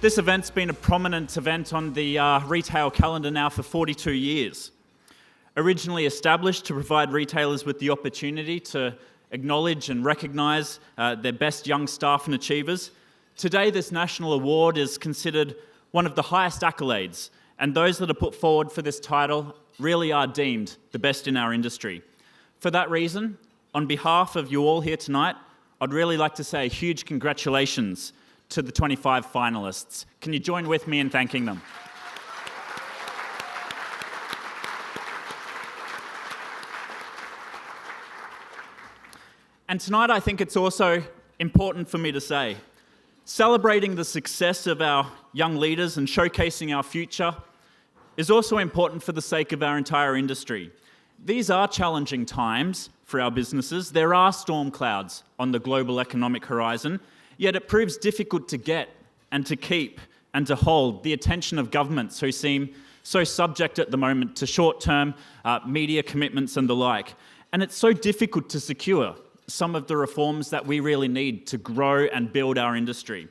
This event's been a prominent event on the retail calendar now for 42 years. Originally established to provide retailers with the opportunity to acknowledge and recognise their best young staff and achievers, today this national award is considered one of the highest accolades, and those that are put forward for this title really are deemed the best in our industry. For that reason, on behalf of you all here tonight, I'd really like to say a huge congratulations to the 25 finalists. Can you join with me in thanking them? And tonight I think it's also important for me to say, celebrating the success of our young leaders and showcasing our future is also important for the sake of our entire industry. These are challenging times for our businesses. There are storm clouds on the global economic horizon, yet it proves difficult to get and to keep and to hold the attention of governments who seem so subject at the moment to short-term media commitments and the like. And it's so difficult to secure some of the reforms that we really need to grow and build our industry.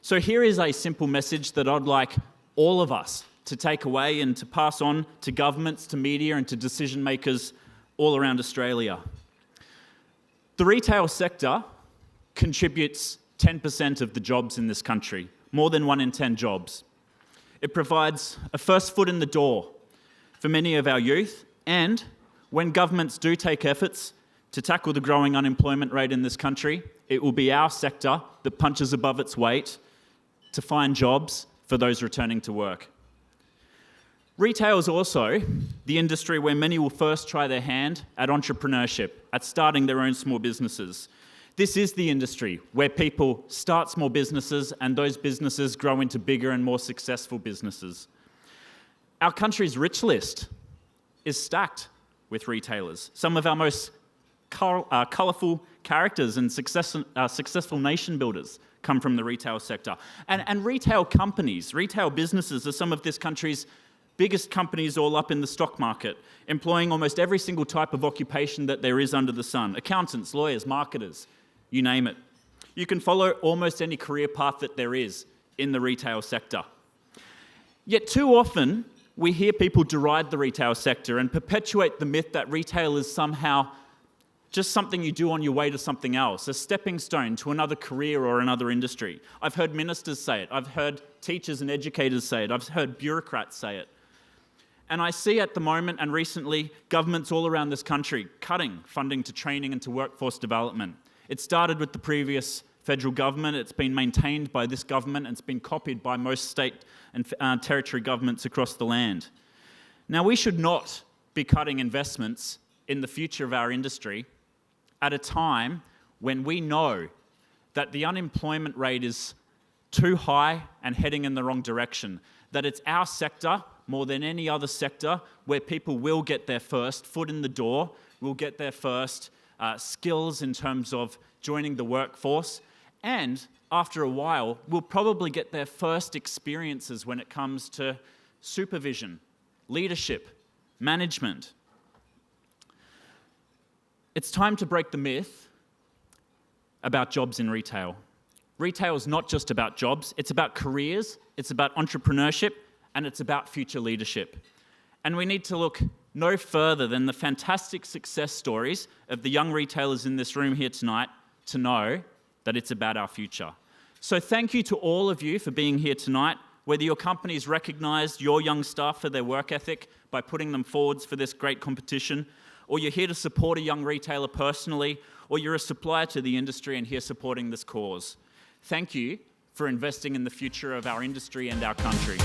So here is a simple message that I'd like all of us to take away and to pass on to governments, to media and to decision makers all around Australia. The retail sector contributes 10% of the jobs in this country, more than 1 in 10 jobs. It provides a first foot in the door for many of our youth, and when governments do take efforts to tackle the growing unemployment rate in this country, it will be our sector that punches above its weight to find jobs for those returning to work. Retail is also the industry where many will first try their hand at entrepreneurship, at starting their own small businesses. This is the industry where people start small businesses and those businesses grow into bigger and more successful businesses. Our country's rich list is stacked with retailers. Some of our most colourful characters and successful nation builders come from the retail sector. And retail companies, retail businesses are some of this country's biggest companies all up in the stock market, employing almost every single type of occupation that there is under the sun. Accountants, lawyers, marketers, you name it. You can follow almost any career path that there is in the retail sector. Yet too often, we hear people deride the retail sector and perpetuate the myth that retail is somehow just something you do on your way to something else, a stepping stone to another career or another industry. I've heard ministers say it. I've heard teachers and educators say it. I've heard bureaucrats say it. And I see at the moment and recently governments all around this country cutting funding to training and to workforce development. It started with the previous federal government. It's been maintained by this government and it's been copied by most state and territory governments across the land. Now, we should not be cutting investments in the future of our industry at a time when we know that the unemployment rate is too high and heading in the wrong direction, that it's our sector more than any other sector where people will get their first foot in the door, will get their first skills in terms of joining the workforce, and after a while will probably get their first experiences when it comes to supervision, leadership, management. It's time to break the myth about jobs in retail. Retail is not just about jobs, it's about careers, it's about entrepreneurship, and it's about future leadership. And we need to look no further than the fantastic success stories of the young retailers in this room here tonight to know that it's about our future. So thank you to all of you for being here tonight, whether your company's recognised your young staff for their work ethic by putting them forwards for this great competition, or you're here to support a young retailer personally, or you're a supplier to the industry and here supporting this cause. Thank you for investing in the future of our industry and our country.